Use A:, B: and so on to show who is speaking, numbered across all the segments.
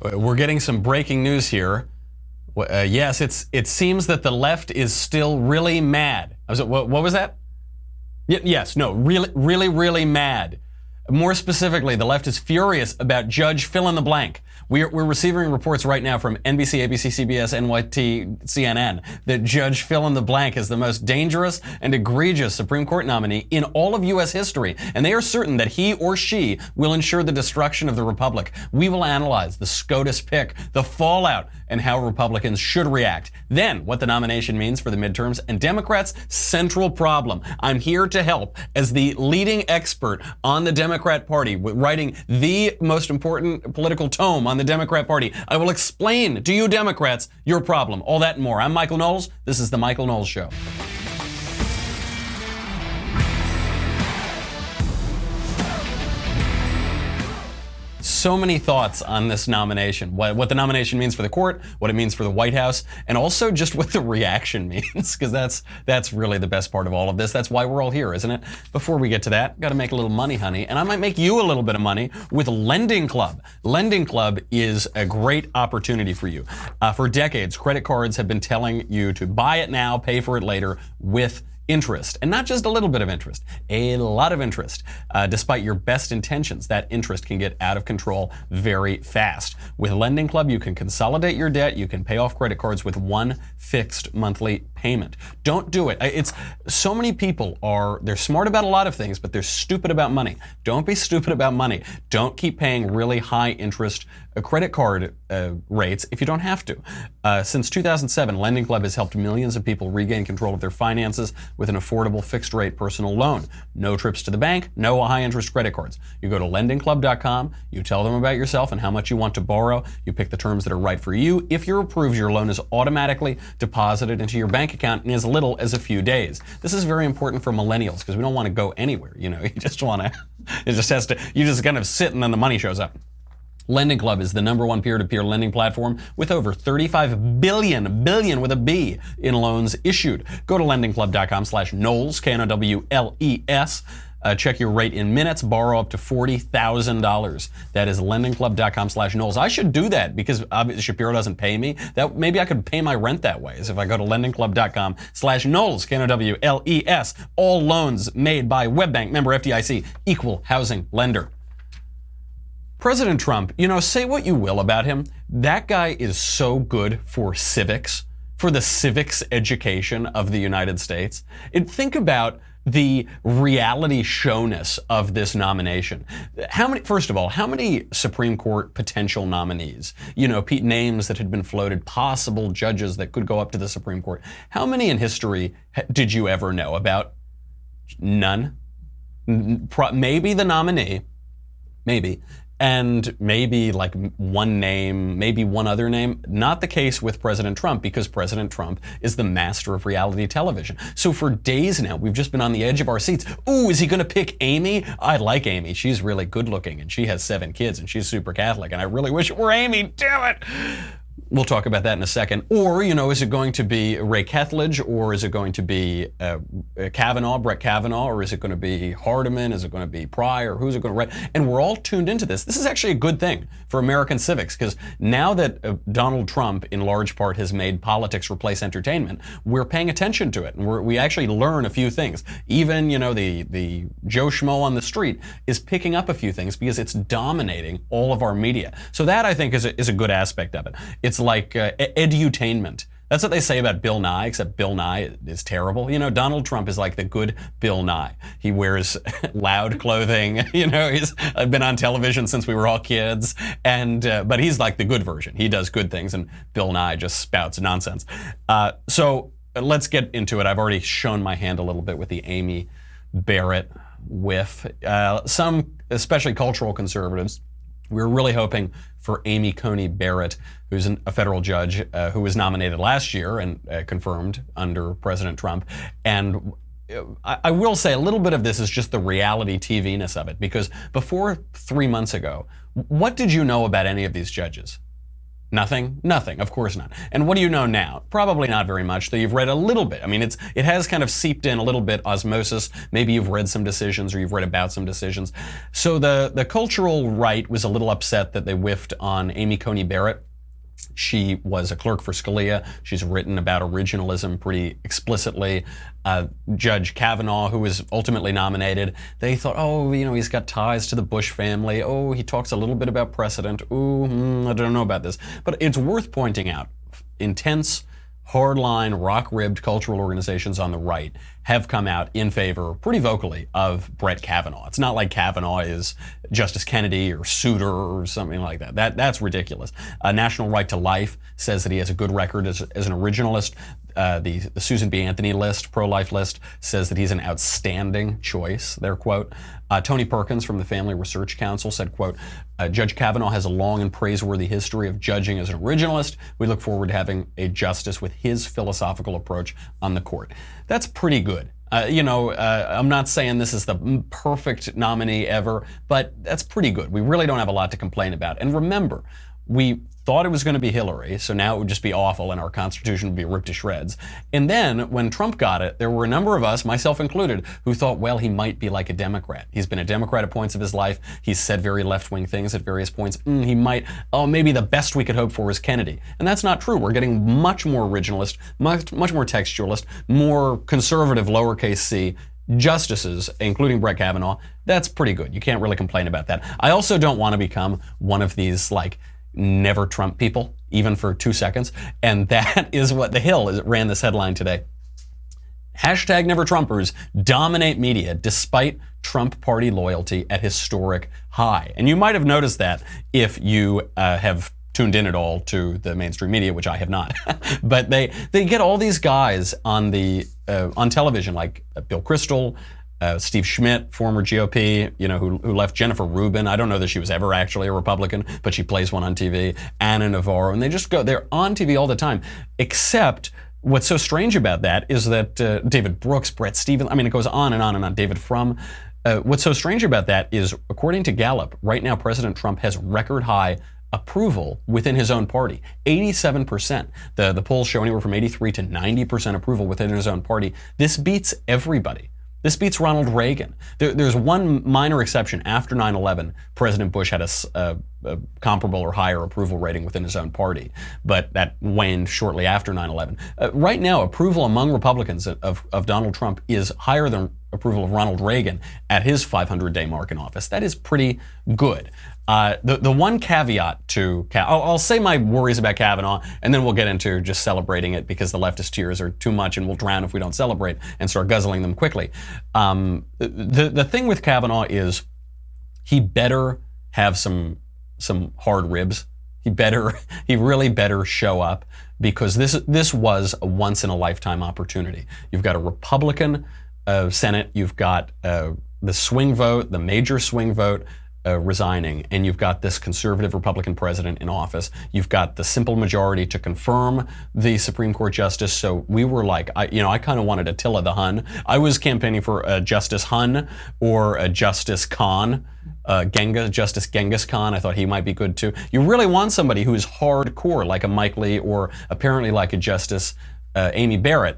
A: We're getting some breaking news here. Yes, it seems that the left is still really mad. What was that? Yes, no, really mad. More specifically, the left is furious about Judge fill in the blank. We're receiving reports right now from NBC, ABC, CBS, NYT, CNN that Judge fill in the blank is the most dangerous and egregious Supreme Court nominee in all of U.S. history, and they are certain that he or she will ensure the destruction of the republic. We will analyze the SCOTUS pick, the fallout, and how Republicans should react. Then, what the nomination means for the midterms and Democrats' central problem. I'm here to help as the leading expert on the Democrat Party, writing the most important political tome on the Democrat Party. I will explain to you Democrats your problem. All that and more. I'm Michael Knowles. This is The Michael Knowles Show. So many thoughts on this nomination, what the nomination means for the court, what it means for the White House, and also just what the reaction means, because that's really the best part of all of this. That's why we're all here, isn't it? Before we get to that, got to make a little money, honey, and I might make you a little bit of money with Lending Club. Lending Club is a great opportunity for you. For decades, credit cards have been telling you to buy it now, pay for it later with interest, and not just a little bit of interest, a lot of interest. Despite your best intentions, that interest can get out of control very fast. With Lending Club, you can consolidate your debt, you can pay off credit cards with one fixed monthly payment. Don't do it. It's so many people they're smart about a lot of things, but they're stupid about money. Don't be stupid about money. Don't keep paying really high interest credit card rates if you don't have to. Since 2007, Lending Club has helped millions of people regain control of their finances with an affordable fixed rate personal loan. No trips to the bank, no high interest credit cards. You go to lendingclub.com, you tell them about yourself and how much you want to borrow, you pick the terms that are right for you. If you're approved, your loan is automatically deposited into your bank account in as little as a few days. This is very important for millennials because we don't want to go anywhere. You just want to, you just kind of sit and then the money shows up. Lending Club is the #1 peer-to-peer lending platform with over 35 billion with a B in loans issued. Go to lendingclub.com/Knowles, Knowles. Check your rate in minutes, borrow up to $40,000. That is lendingclub.com/Knowles. I should do that because obviously Shapiro doesn't pay me. Maybe I could pay my rent that way. Is if I go to lendingclub.com/Knowles, Knowles. All loans made by WebBank, member FDIC, equal housing lender. President Trump, say what you will about him. That guy is so good for civics, for the civics education of the United States. Think about the reality showness of this nomination. First of all, how many Supreme Court potential nominees, names that had been floated, possible judges that could go up to the Supreme Court, how many in history did you ever know about? None. Maybe the nominee, maybe. And maybe like one name, maybe one other name. Not the case with President Trump because President Trump is the master of reality television. So for days now, we've just been on the edge of our seats. Ooh, is he going to pick Amy? I like Amy. She's really good looking and she has 7 kids and she's super Catholic and I really wish it were Amy. Damn it. We'll talk about that in a second. Or, is it going to be Ray Kethledge, or is it going to be Brett Kavanaugh, or is it going to be Hardiman? Is it going to be Pryor? Who's it going to write? And we're all tuned into this. This is actually a good thing for American civics, because now that Donald Trump, in large part, has made politics replace entertainment, we're paying attention to it, and we actually learn a few things. Even, the Joe Schmo on the street is picking up a few things because it's dominating all of our media. So that, I think, is a good aspect of it. It's like edutainment. That's what they say about Bill Nye, except Bill Nye is terrible. Donald Trump is like the good Bill Nye. He wears loud clothing. He's been on television since we were all kids, but he's like the good version. He does good things, and Bill Nye just spouts nonsense. So let's get into it. I've already shown my hand a little bit with the Amy Barrett whiff. Some, especially cultural conservatives, we were really hoping for Amy Coney Barrett, who's a federal judge who was nominated last year and confirmed under President Trump. And I will say a little bit of this is just the reality TV-ness of it, because before 3 months ago, what did you know about any of these judges? Nothing? Nothing, of course not. And what do you know now? Probably not very much, though you've read a little bit. I mean, it has kind of seeped in a little bit, osmosis. Maybe you've read some decisions or you've read about some decisions. So the cultural right was a little upset that they whiffed on Amy Coney Barrett. She was a clerk for Scalia. She's written about originalism pretty explicitly. Judge Kavanaugh, who was ultimately nominated, they thought, oh, he's got ties to the Bush family. Oh, he talks a little bit about precedent. Ooh, I don't know about this. But it's worth pointing out, intense, hardline, rock-ribbed cultural organizations on the right have come out in favor, pretty vocally, of Brett Kavanaugh. It's not like Kavanaugh is Justice Kennedy or Souter or something like that. That's ridiculous. National Right to Life says that he has a good record as an originalist. The Susan B. Anthony list, pro-life list, says that he's an outstanding choice, their quote. Tony Perkins from the Family Research Council said, quote, Judge Kavanaugh has a long and praiseworthy history of judging as an originalist. We look forward to having a justice with his philosophical approach on the court. That's pretty good. I'm not saying this is the perfect nominee ever, but that's pretty good. We really don't have a lot to complain about. And remember, we thought it was going to be Hillary, so now it would just be awful and our Constitution would be ripped to shreds. And then when Trump got it, there were a number of us, myself included, who thought, well, he might be like a Democrat. He's been a Democrat at points of his life. He's said very left-wing things at various points. He might, maybe the best we could hope for is Kennedy. And that's not true. We're getting much more originalist, much more textualist, more conservative lowercase c justices, including Brett Kavanaugh. That's pretty good. You can't really complain about that. I also don't want to become one of these, never Trump people, even for 2 seconds. And that is what The Hill ran this headline today. Hashtag Never Trumpers dominate media despite Trump party loyalty at historic high. And you might have noticed that if you have tuned in at all to the mainstream media, which I have not. But they get all these guys on television, like Bill Kristol, Steve Schmidt, former GOP, who left Jennifer Rubin. I don't know that she was ever actually a Republican, but she plays one on TV. Anna Navarro, and they're on TV all the time. Except what's so strange about that is that David Brooks, Brett Stevens, it goes on and on and on. David Frum. What's so strange about that is, according to Gallup, right now President Trump has record high approval within his own party, 87%. The polls show anywhere from 83 to 90% approval within his own party. This beats everybody. This beats Ronald Reagan. There's one minor exception. After 9/11, President Bush had a comparable or higher approval rating within his own party, but that waned shortly after 9/11. Right now, approval among Republicans of Donald Trump is higher than approval of Ronald Reagan at his 500-day mark in office. That is pretty good. The one caveat to I'll say my worries about Kavanaugh, and then we'll get into just celebrating it because the leftist tears are too much and we'll drown if we don't celebrate and start guzzling them quickly. The thing with Kavanaugh is he better have some hard ribs. He really better show up, because this was a once in a lifetime opportunity. You've got a Republican Senate, you've got the swing vote, the major swing vote, resigning, and you've got this conservative Republican president in office. You've got the simple majority to confirm the Supreme Court justice. So we were I kind of wanted Attila the Hun. I was campaigning for a Justice Hun or a Justice Khan, Justice Genghis Khan. I thought he might be good too. You really want somebody who is hardcore, like a Mike Lee, or apparently like a Judge Amy Barrett,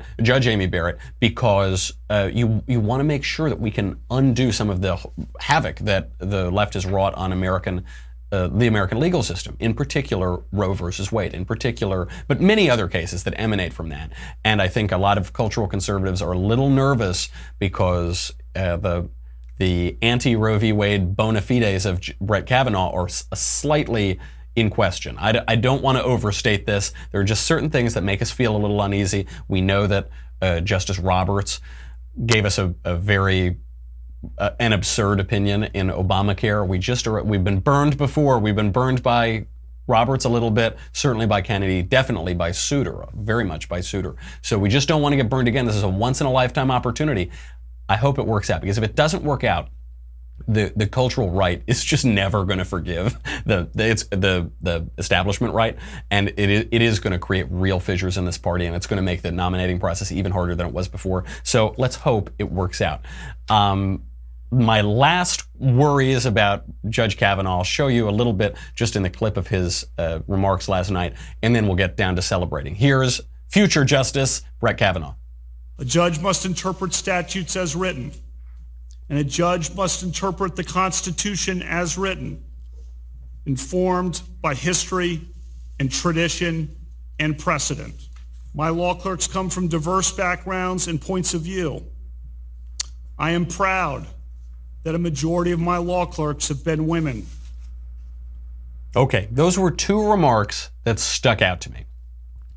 A: because you want to make sure that we can undo some of the havoc that the left has wrought on the American legal system, in particular Roe versus Wade, in particular, but many other cases that emanate from that. And I think a lot of cultural conservatives are a little nervous because the anti-Roe v. Wade bona fides of Brett Kavanaugh are slightly in question. I don't want to overstate this. There are just certain things that make us feel a little uneasy. We know that Justice Roberts gave us a very an absurd opinion in Obamacare. We've been burned before. We've been burned by Roberts a little bit, certainly by Kennedy, definitely by Souter, very much by Souter. So we just don't want to get burned again. This is a once in a lifetime opportunity. I hope it works out, because if it doesn't work out, the cultural right is just never going to forgive the establishment right, and it is going to create real fissures in this party, and it's going to make the nominating process even harder than it was before. So let's hope it works out. my last worries about Judge Kavanaugh, I'll show you a little bit just in the clip of his remarks last night, and then we'll get down to celebrating. Here's future Justice Brett Kavanaugh.
B: A judge must interpret statutes as written, and a judge must interpret the Constitution as written, informed by history and tradition and precedent. My law clerks come from diverse backgrounds and points of view. I am proud that a majority of my law clerks have been women.
A: Okay, those were two remarks that stuck out to me.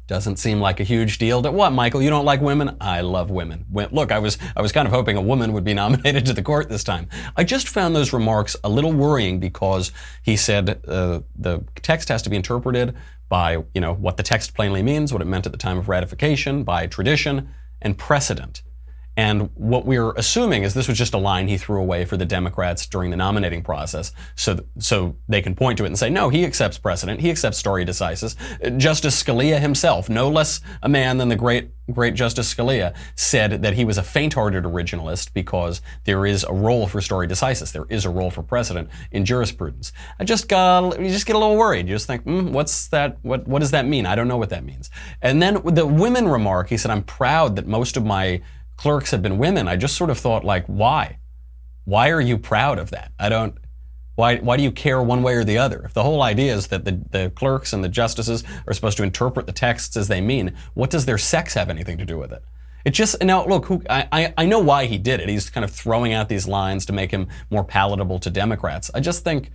A: Doesn't seem like a huge deal. What, Michael? You don't like women? I love women. Look, I was kind of hoping a woman would be nominated to the court this time. I just found those remarks a little worrying because he said the text has to be interpreted by, what the text plainly means, what it meant at the time of ratification, by tradition and precedent. And what we're assuming is this was just a line he threw away for the Democrats during the nominating process, so they can point to it and say, no, he accepts precedent, he accepts stare decisis. Justice Scalia himself, no less a man than the great Justice Scalia, said that he was a faint-hearted originalist because there is a role for stare decisis, there is a role for precedent in jurisprudence. You just get a little worried. You just think, what's that? What does that mean? I don't know what that means. And then with the women remark, he said, I'm proud that most of my clerks have been women. I just sort of thought, why? Why are you proud of that? Why do you care one way or the other? If the whole idea is that the clerks and the justices are supposed to interpret the texts as they mean, what does their sex have anything to do with it? Now look, I know why he did it. He's kind of throwing out these lines to make him more palatable to Democrats. I just think,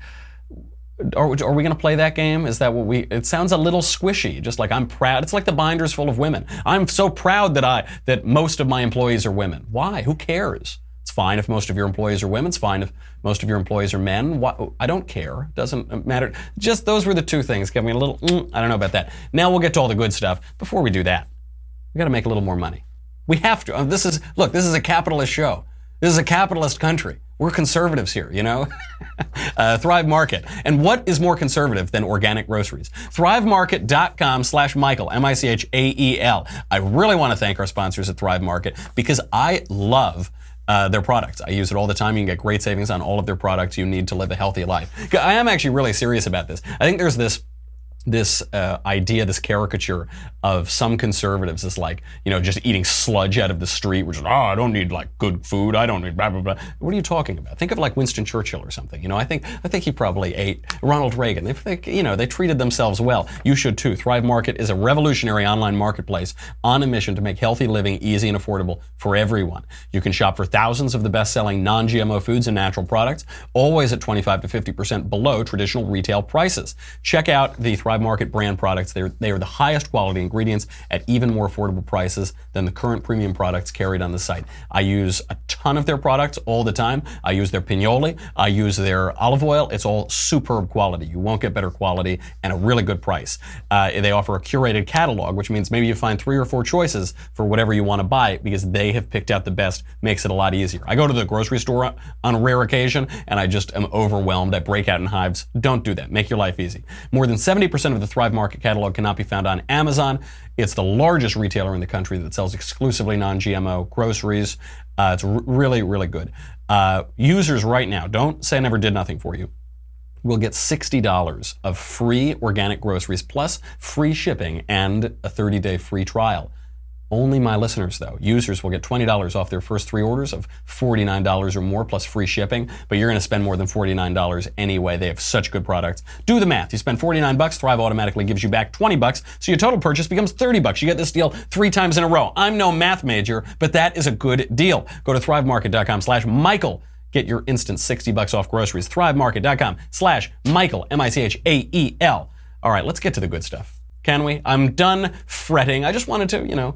A: are we going to play that game? Is that what it sounds a little squishy, just like I'm proud. It's like the binder's full of women. I'm so proud that most of my employees are women. Why? Who cares? It's fine if most of your employees are women. It's fine if most of your employees are men. I don't care. It doesn't matter. Just those were the two things. Give me a little, I don't know about that. Now we'll get to all the good stuff. Before we do that, we got to make a little more money. We have to. This is a capitalist show. This is a capitalist country. We're conservatives here, Thrive Market. And what is more conservative than organic groceries? ThriveMarket.com/Michael, Michael. I really want to thank our sponsors at Thrive Market because I love their products. I use it all the time. You can get great savings on all of their products you need to live a healthy life. I am actually really serious about this. I think there's this idea, this caricature of some conservatives is just eating sludge out of the street, which is, I don't need good food. I don't need blah, blah, blah. What are you talking about? Think of Winston Churchill or something. I think he probably ate Ronald Reagan. They treated themselves well. You should too. Thrive Market is a revolutionary online marketplace on a mission to make healthy living easy and affordable for everyone. You can shop for thousands of the best-selling non-GMO foods and natural products, always at 25 to 50% below traditional retail prices. Check out the Thrive Market brand products. They are the highest quality ingredients at even more affordable prices than the current premium products carried on the site. I use a ton of their products all the time. I use their pinoli. I use their olive oil. It's all superb quality. You won't get better quality and a really good price. They offer a curated catalog, which means maybe you find 3 or 4 choices for whatever you want to buy because they have picked out the best. Makes it a lot easier. I go to the grocery store on a rare occasion and I just am overwhelmed. I break out in hives. Don't do that. Make your life easy. More than 70% of the Thrive Market catalog cannot be found on Amazon. It's the largest retailer in the country that sells exclusively non-GMO groceries. It's really, really good. Users right now, don't say I never did nothing for you, will get $60 of free organic groceries plus free shipping and a 30-day free trial. Only my listeners, though. Users will get $20 off their first 3 orders of $49 or more plus free shipping, but you're going to spend more than $49 anyway. They have such good products. Do the math. You spend $49, Thrive automatically gives you back $20, so your total purchase becomes $30. You get this deal 3 times in a row. I'm no math major, but that is a good deal. Go to thrivemarket.com/Michael. Get your instant $60 off groceries. thrivemarket.com/Michael, Michael. All right, let's get to the good stuff. Can we? I'm done fretting. I just wanted to,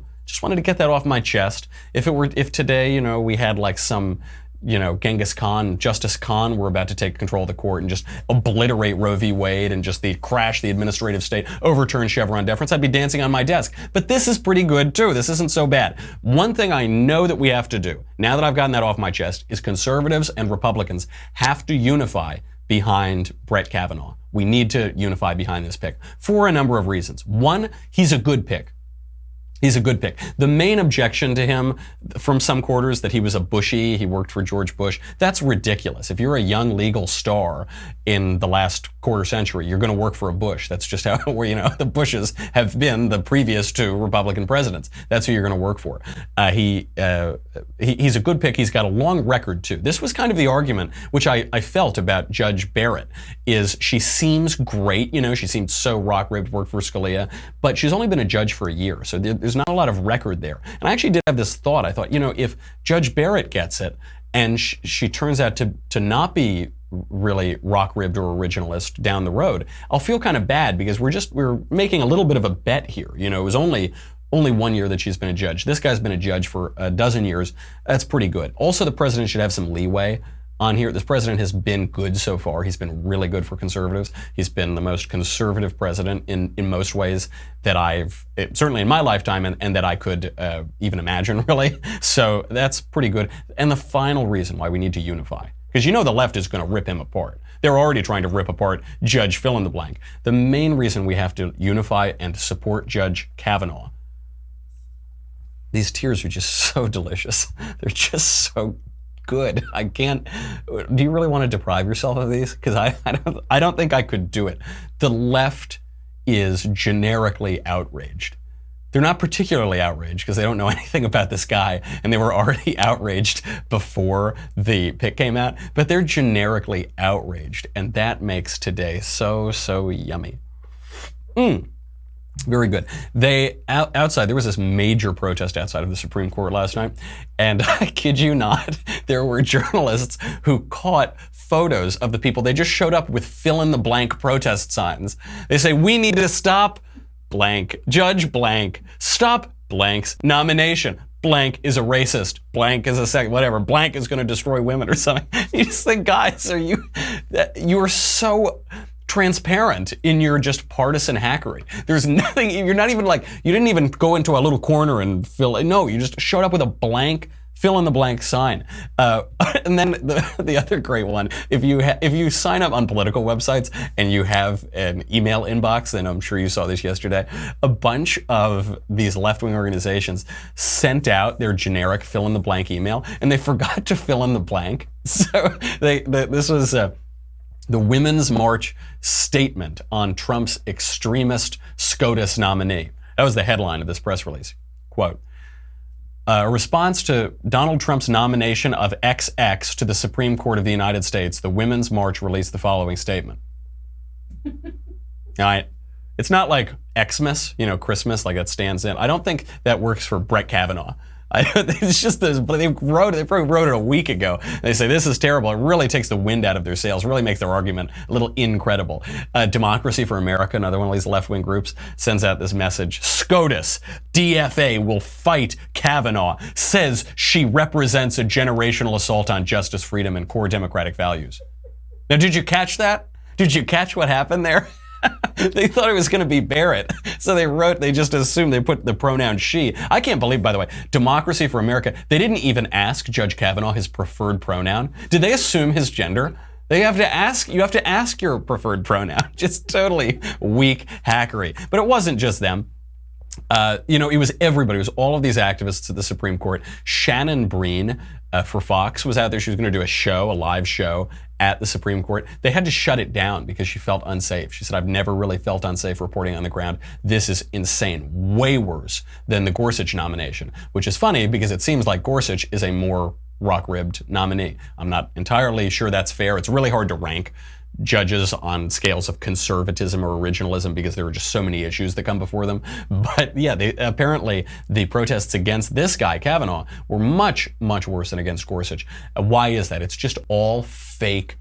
A: get that off my chest. If today, we had some, Genghis Khan, Justice Khan were about to take control of the court and just obliterate Roe v. Wade and just crash the administrative state, overturn Chevron deference, I'd be dancing on my desk. But this is pretty good too. This isn't so bad. One thing I know that we have to do, now that I've gotten that off my chest, is conservatives and Republicans have to unify behind Brett Kavanaugh. We need to unify behind this pick for a number of reasons. One, he's a good pick. He's a good pick. The main objection to him from some quarters that he was a Bushy, he worked for George Bush, that's ridiculous. If you're a young legal star in the last quarter century, you're going to work for a Bush. That's just how, the Bushes have been the previous two Republican presidents. That's who you're going to work for. He's a good pick. He's got a long record too. This was kind of the argument which I felt about Judge Barrett, is she seems great. She seemed so rock-ribbed, worked for Scalia, but she's only been a judge for a year. So there's not a lot of record there. And I actually did have this thought. I thought, if Judge Barrett gets it and she turns out to not be really rock-ribbed or originalist down the road, I'll feel kind of bad because we're making a little bit of a bet here. It was only 1 year that she's been a judge. This guy's been a judge for a dozen years. That's pretty good. Also, the president should have some leeway on here. This president has been good so far. He's been really good for conservatives. He's been the most conservative president in most ways that certainly in my lifetime, and that I could even imagine, really. So that's pretty good. And the final reason why we need to unify, because the left is going to rip him apart. They're already trying to rip apart Judge fill in the blank. The main reason we have to unify and support Judge Kavanaugh, these tears are just so delicious. They're just so good. I can't. Do you really want to deprive yourself of these? Because I don't think I could do it. The left is generically outraged. They're not particularly outraged because they don't know anything about this guy, and they were already outraged before the pick came out, but they're generically outraged, and that makes today so yummy. Very good. Outside, there was this major protest outside of the Supreme Court last night, and I kid you not, there were journalists who caught photos of the people. They just showed up with fill-in-the-blank protest signs. They say, "We need to stop blank, Judge blank, stop blank's nomination. Blank is a racist. Blank is a second, whatever. Blank is going to destroy women," or something. You just think, guys, you are so transparent in your just partisan hackery. There's nothing, you're not even you didn't even go into a little corner and no, you just showed up with a blank, fill in the blank sign. And then the other great one, if you sign up on political websites and you have an email inbox, and I'm sure you saw this yesterday, a bunch of these left-wing organizations sent out their generic fill in the blank email and they forgot to fill in the blank. So this was the Women's March statement on Trump's extremist SCOTUS nominee. That was the headline of this press release. Quote, "A response to Donald Trump's nomination of XX to the Supreme Court of the United States, the Women's March released the following statement." All right. It's not like Xmas, Christmas, like that stands in. I don't think that works for Brett Kavanaugh. It's just this, but they probably wrote it a week ago. They say this is terrible. It really takes the wind out of their sails, really makes their argument a little incredible. Democracy for America, another one of these left-wing groups, sends out this message. "SCOTUS, DFA will fight Kavanaugh, says she represents a generational assault on justice, freedom, and core democratic values." Now, did you catch that? Did you catch what happened there? They thought it was going to be Barrett. So they just assumed, they put the pronoun she. I can't believe, by the way, Democracy for America, they didn't even ask Judge Kavanaugh his preferred pronoun. Did they assume his gender? You have to ask your preferred pronoun. Just totally weak hackery. But it wasn't just them. It was everybody. It was all of these activists at the Supreme Court. Shannon Breen for Fox was out there. She was going to do a live show at the Supreme Court. They had to shut it down because she felt unsafe. She said, "I've never really felt unsafe reporting on the ground. This is insane. Way worse than the Gorsuch nomination," which is funny because it seems like Gorsuch is a more rock-ribbed nominee. I'm not entirely sure that's fair. It's really hard to rank judges on scales of conservatism or originalism because there are just so many issues that come before them. But yeah, apparently the protests against this guy, Kavanaugh, were much, much worse than against Gorsuch. Why is that? It's just all fake,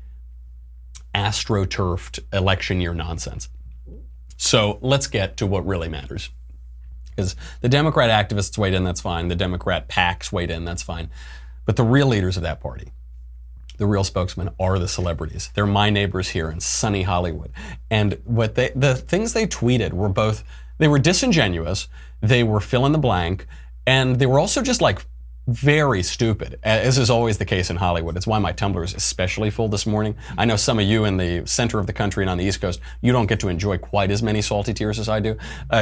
A: astroturfed election year nonsense. So let's get to what really matters. Because the Democrat activists weighed in, that's fine. The Democrat PACs weighed in, that's fine. But the real leaders of that party, the real spokesmen, are the celebrities. They're my neighbors here in sunny Hollywood. And the things they tweeted were they were disingenuous, they were fill in the blank, and they were also just very stupid, as is always the case in Hollywood. It's why my Tumblr is especially full this morning. I know some of you in the center of the country and on the East Coast, you don't get to enjoy quite as many salty tears as I do.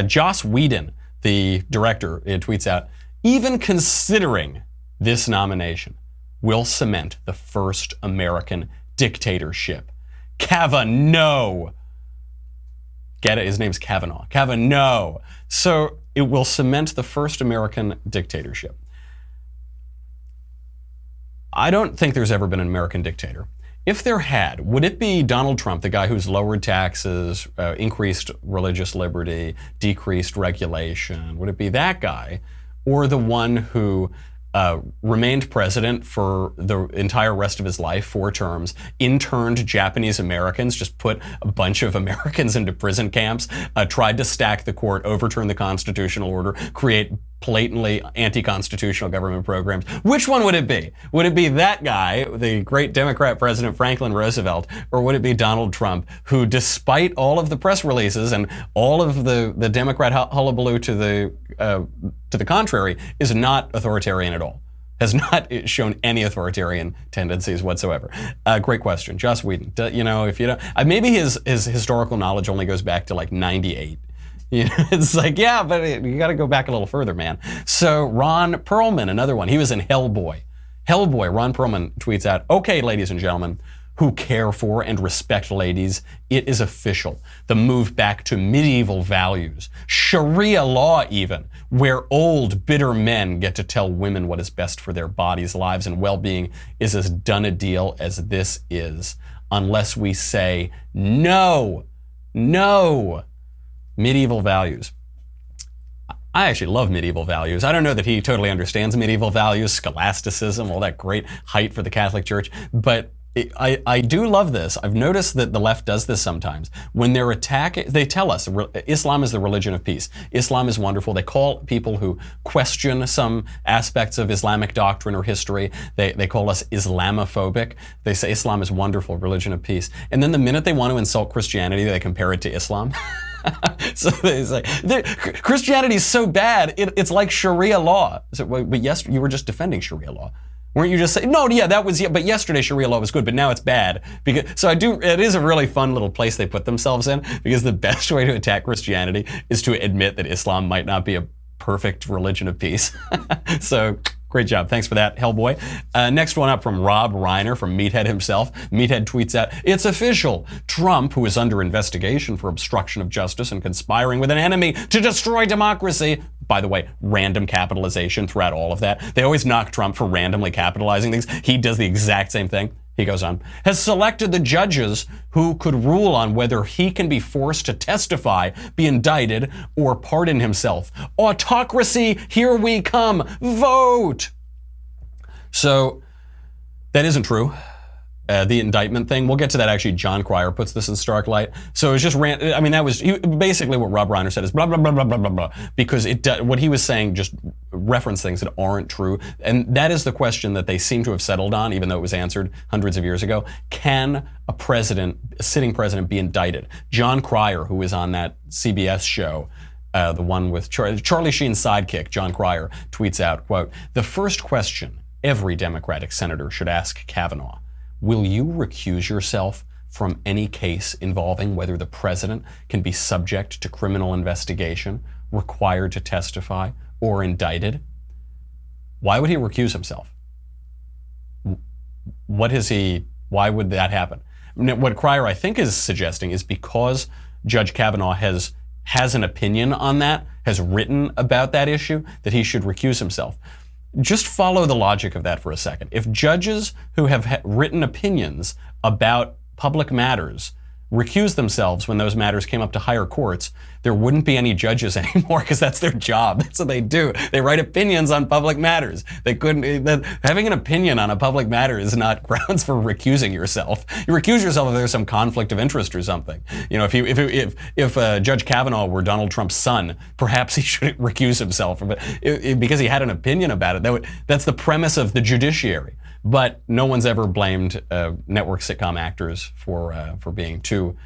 A: Joss Whedon the director, tweets out, even considering this nomination will cement the first American dictatorship. Kavanaugh. Get it? His name's Kavanaugh. Kavanaugh. So it will cement the first American dictatorship. I don't think there's ever been an American dictator. If there had, would it be Donald Trump, the guy who's lowered taxes, increased religious liberty, decreased regulation? Would it be that guy, or the one who remained president for the entire rest of his life, 4 terms, interned Japanese Americans, just put a bunch of Americans into prison camps, tried to stack the court, overturn the constitutional order, create blatantly anti-constitutional government programs? Which one would it be? Would it be that guy, the great Democrat president Franklin Roosevelt, or would it be Donald Trump, who, despite all of the press releases and all of the Democrat hullabaloo to the contrary, is not authoritarian at all? Has not shown any authoritarian tendencies whatsoever. Great question, Joss Whedon. If you don't, maybe his historical knowledge only goes back to like 98. It's like, yeah, but you got to go back a little further, man. So Ron Perlman, another one. He was in Hellboy. Ron Perlman tweets out, okay, ladies and gentlemen, who care for and respect ladies, it is official. The move back to medieval values, Sharia law even, where old, bitter men get to tell women what is best for their bodies, lives, and well-being, is as done a deal as this is. Unless we say no. Medieval values. I actually love medieval values. I don't know that he totally understands medieval values, scholasticism, all that great hype for the Catholic Church, but I do love this. I've noticed that the left does this sometimes. When they're attacking, they tell us Islam is the religion of peace. Islam is wonderful. They call people who question some aspects of Islamic doctrine or history, they call us Islamophobic. They say Islam is wonderful, religion of peace. And then the minute they want to insult Christianity, they compare it to Islam. So they say, Christianity is so bad, it's like Sharia law. So, but yes, you were just defending Sharia law. Weren't you just saying, no, yeah, but yesterday Sharia law was good, but now it's bad. It is a really fun little place they put themselves in, because the best way to attack Christianity is to admit that Islam might not be a perfect religion of peace. So, great job. Thanks for that, Hellboy. Next one up from Rob Reiner, from Meathead himself. Meathead tweets out, it's official. Trump, who is under investigation for obstruction of justice and conspiring with an enemy to destroy democracy. By the way, random capitalization throughout all of that. They always knock Trump for randomly capitalizing things. He does the exact same thing. He goes on, has selected the judges who could rule on whether he can be forced to testify, be indicted, or pardon himself. Autocracy, here we come. Vote. So that isn't true. The indictment thing, we'll get to that actually. John Cryer puts this in stark light. So it's just that was basically what Rob Reiner said is blah, blah, blah, blah, blah, blah, blah, because what he was saying just referenced things that aren't true. And that is the question that they seem to have settled on, even though it was answered hundreds of years ago. Can a sitting president be indicted? John Cryer, who was on that CBS show, the one with Charlie Sheen's sidekick, John Cryer, tweets out, quote, the first question every Democratic senator should ask Kavanaugh: will you recuse yourself from any case involving whether the president can be subject to criminal investigation, required to testify, or indicted? Why would he recuse himself? Why would that happen? What Cryer, I think, is suggesting is because Judge Kavanaugh has an opinion on that, has written about that issue, that he should recuse himself. Just follow the logic of that for a second. If judges who have written opinions about public matters recused themselves when those matters came up to higher courts, there wouldn't be any judges anymore, because that's their job. That's what they do. They write opinions on public matters. Having an opinion on a public matter is not grounds for recusing yourself. You recuse yourself if there's some conflict of interest or something. If Judge Kavanaugh were Donald Trump's son, perhaps he should recuse himself because he had an opinion about it. That's the premise of the judiciary. But no one's ever blamed network sitcom actors for being too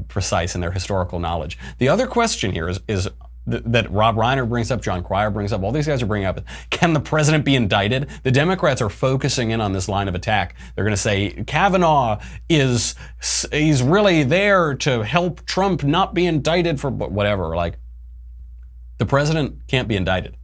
A: precise in their historical knowledge. The other question here is that Rob Reiner brings up, John Cryer brings up, all these guys are bringing up, can the president be indicted? The Democrats are focusing in on this line of attack. They're going to say Kavanaugh he's really there to help Trump not be indicted for whatever. Like, The president can't be indicted.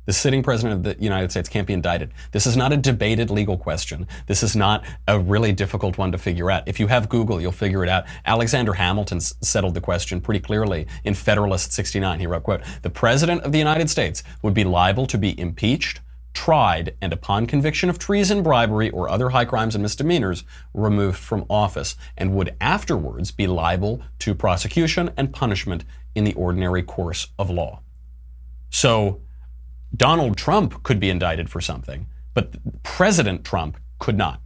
A: The sitting president of the United States can't be indicted. This is not a debated legal question. This is not a really difficult one to figure out. If you have Google, you'll figure it out. Alexander Hamilton settled the question pretty clearly in Federalist 69. He wrote, quote, "The president of the United States would be liable to be impeached, tried, and upon conviction of treason, bribery, or other high crimes and misdemeanors, removed from office, and would afterwards be liable to prosecution and punishment in the ordinary course of law." So Donald Trump could be indicted for something, but President Trump could not.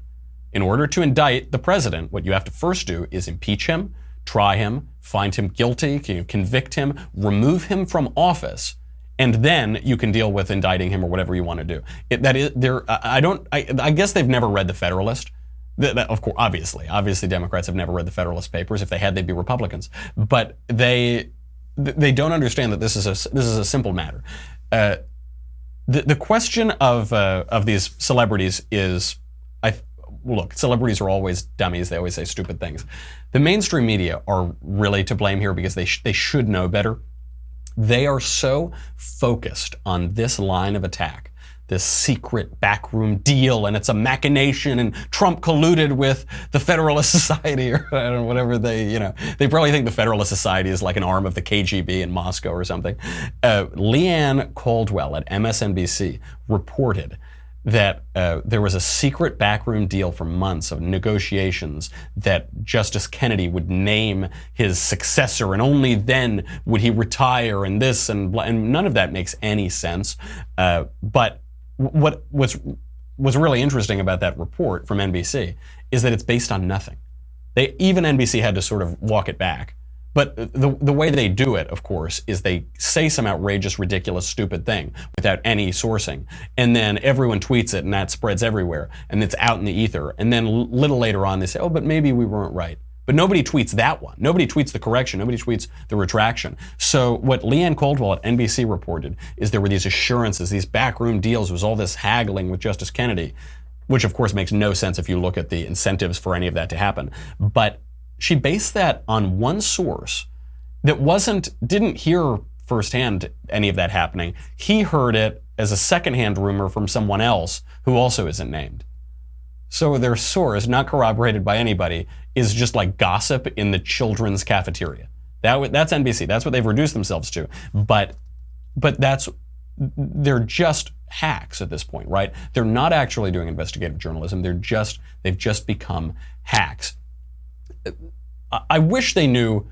A: In order to indict the president, what you have to first do is impeach him, try him, find him guilty, convict him, remove him from office, and then you can deal with indicting him or whatever you want to do. I guess they've never read the Federalist. Of course, obviously Democrats have never read the Federalist Papers. If they had, they'd be Republicans. But they don't understand that this is a simple matter. The question of these celebrities is, look, celebrities are always dummies. They always say stupid things. The mainstream media are really to blame here because they should know better. They are so focused on this line of attack, this secret backroom deal, and it's a machination, and Trump colluded with the Federalist Society, or I don't know, whatever they probably think the Federalist Society is like an arm of the KGB in Moscow or something. Leanne Caldwell at MSNBC reported that there was a secret backroom deal for months of negotiations that Justice Kennedy would name his successor, and only then would he retire, and this and none of that makes any sense. But what was really interesting about that report from NBC is that it's based on nothing. Even NBC had to sort of walk it back. But the way they do it, of course, is they say some outrageous, ridiculous, stupid thing without any sourcing. And then everyone tweets it, and that spreads everywhere. And it's out in the ether. And then a little later on, they say, oh, but maybe we weren't right. But nobody tweets that one. Nobody tweets the correction. Nobody tweets the retraction. So what Leanne Caldwell at NBC reported is there were these assurances, these backroom deals. There was all this haggling with Justice Kennedy, which of course makes no sense if you look at the incentives for any of that to happen. But she based that on one source that didn't hear firsthand any of that happening. He heard it as a secondhand rumor from someone else who also isn't named. So their source, not corroborated by anybody, is just like gossip in the children's cafeteria. That's NBC. That's what they've reduced themselves to. But they're just hacks at this point, right? They're not actually doing investigative journalism. They've just become hacks. I wish they knew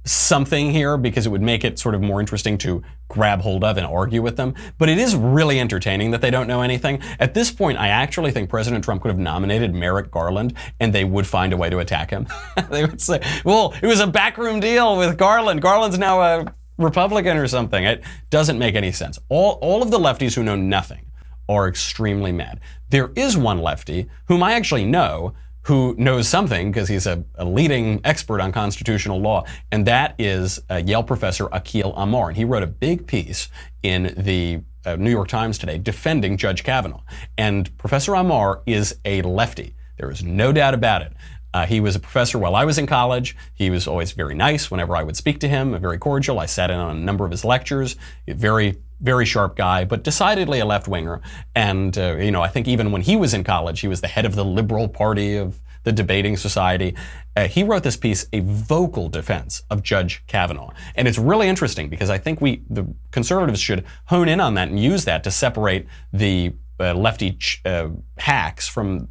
A: something here because it would make it sort of more interesting to grab hold of and argue with them. But it is really entertaining that they don't know anything. At this point, I actually think President Trump could have nominated Merrick Garland and they would find a way to attack him. They would say, well, it was a backroom deal with Garland. Garland's now a Republican or something. It doesn't make any sense. All of the lefties who know nothing are extremely mad. There is one lefty whom I actually know who knows something because he's a leading expert on constitutional law, and that is Yale professor Akhil Amar. And he wrote a big piece in the New York Times today defending Judge Kavanaugh. And Professor Amar is a lefty. There is no doubt about it. He was a professor while I was in college. He was always very nice whenever I would speak to him, very cordial. I sat in on a number of his lectures. Very, very sharp guy, but decidedly a left-winger. And, I think even when he was in college, he was the head of the Liberal Party of the Debating Society. He wrote this piece, a vocal defense of Judge Kavanaugh. And it's really interesting because I think the conservatives should hone in on that and use that to separate the lefty hacks from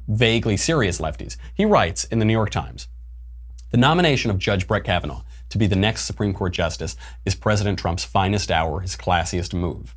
A: vaguely serious lefties. He writes in the New York Times, the nomination of Judge Brett Kavanaugh to be the next Supreme Court justice is President Trump's finest hour, his classiest move.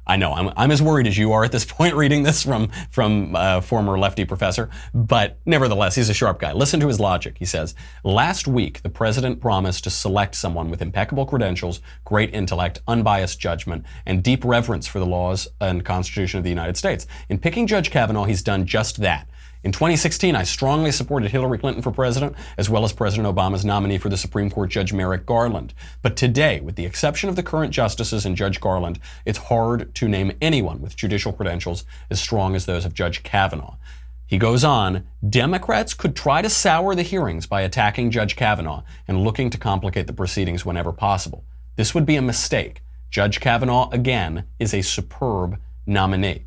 A: I know, I'm as worried as you are at this point reading this from former lefty professor, but nevertheless, he's a sharp guy. Listen to his logic. He says, last week, the president promised to select someone with impeccable credentials, great intellect, unbiased judgment, and deep reverence for the laws and Constitution of the United States. In picking Judge Kavanaugh, he's done just that. In 2016, I strongly supported Hillary Clinton for president, as well as President Obama's nominee for the Supreme Court, Judge Merrick Garland. But today, with the exception of the current justices and Judge Garland, it's hard to name anyone with judicial credentials as strong as those of Judge Kavanaugh. He goes on, Democrats could try to sour the hearings by attacking Judge Kavanaugh and looking to complicate the proceedings whenever possible. This would be a mistake. Judge Kavanaugh, again, is a superb nominee.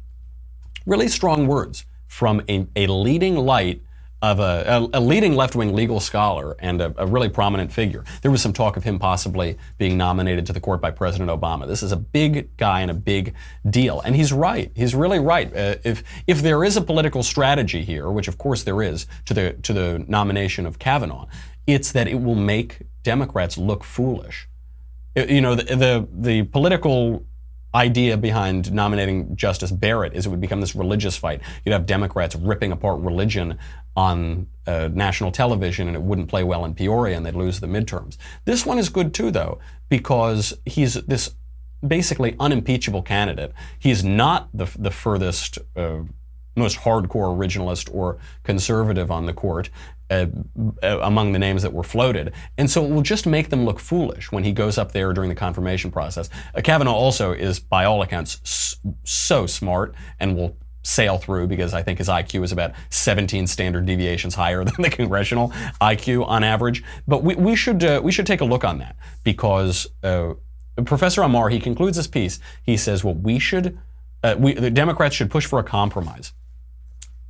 A: Really strong words from a leading light of a leading left-wing legal scholar and a really prominent figure. There was some talk of him possibly being nominated to the court by President Obama. This is a big guy and a big deal. And he's right. He's really right. If there is a political strategy here, which of course there is to the nomination of Kavanaugh, it's that it will make Democrats look foolish. You know, the political idea behind nominating Justice Barrett is it would become this religious fight. You'd have Democrats ripping apart religion on national television, and it wouldn't play well in Peoria, and they'd lose the midterms. This one is good too, though, because he's this basically unimpeachable candidate. He's not the furthest, most hardcore originalist or conservative on the court among the names that were floated. And so it will just make them look foolish when he goes up there during the confirmation process. Kavanaugh also is, by all accounts, so smart and will sail through because I think his IQ is about 17 standard deviations higher than the congressional IQ on average. But we should take a look on that because Professor Amar, he concludes his piece. He says, well, the Democrats should push for a compromise.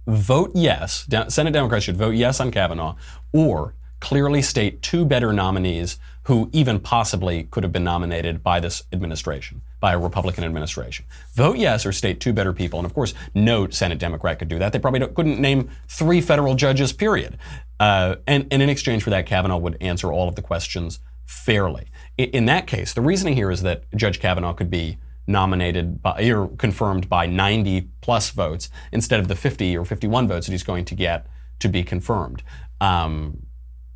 A: Vote yes, Senate Democrats should vote yes on Kavanaugh, or clearly state two better nominees who even possibly could have been nominated by this administration, by a Republican administration. Vote yes or state two better people. And of course, no Senate Democrat could do that. They probably couldn't name 3 federal judges, period. And in exchange for that, Kavanaugh would answer all of the questions fairly. In that case, the reasoning here is that Judge Kavanaugh could be nominated by, or confirmed by 90 plus votes instead of the 50 or 51 votes that he's going to get to be confirmed.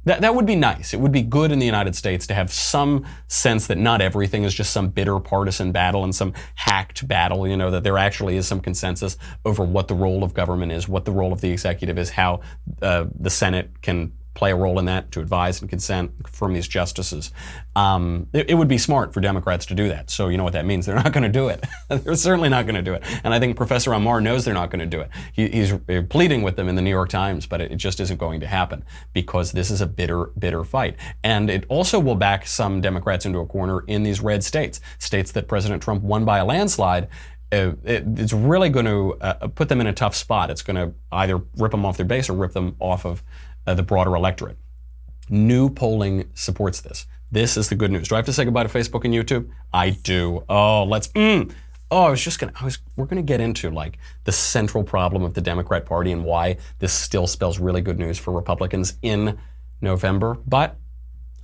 A: That would be nice. It would be good in the United States to have some sense that not everything is just some bitter partisan battle and some hacked battle, you know, that there actually is some consensus over what the role of government is, what the role of the executive is, how the Senate can play a role in that to advise and consent, confirm these justices. It would be smart for Democrats to do that. So you know what that means. They're not going to do it. They're certainly not going to do it. And I think Professor Amar knows they're not going to do it. He's pleading with them in the New York Times, but it just isn't going to happen because this is a bitter, bitter fight. And it also will back some Democrats into a corner in these red states, states that President Trump won by a landslide. It's really going to put them in a tough spot. It's going to either rip them off their base or rip them off of the broader electorate. New polling supports this. This is the good news. Do I have to say goodbye to Facebook and YouTube? I do. Oh, we're gonna get into like the central problem of the Democrat Party and why this still spells really good news for Republicans in November. But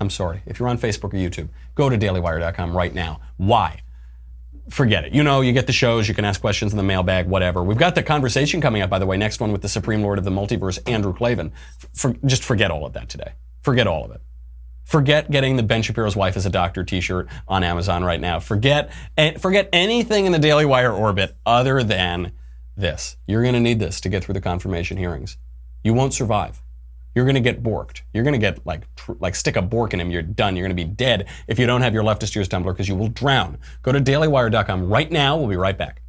A: I'm sorry, if you're on Facebook or YouTube, go to dailywire.com right now. Why? Forget it. You know, you get the shows, you can ask questions in the mailbag, whatever. We've got the conversation coming up, by the way, next one with the Supreme Lord of the Multiverse, Andrew Klavan. Just forget all of that today. Forget all of it. Forget getting the Ben Shapiro's Wife is a Doctor t-shirt on Amazon right now. Forget anything in the Daily Wire orbit other than this. You're going to need this to get through the confirmation hearings. You won't survive. You're going to get borked. You're going to get like stick a bork in him. You're done. You're going to be dead if you don't have your Leftist Ears tumbler because you will drown. Go to dailywire.com right now. We'll be right back.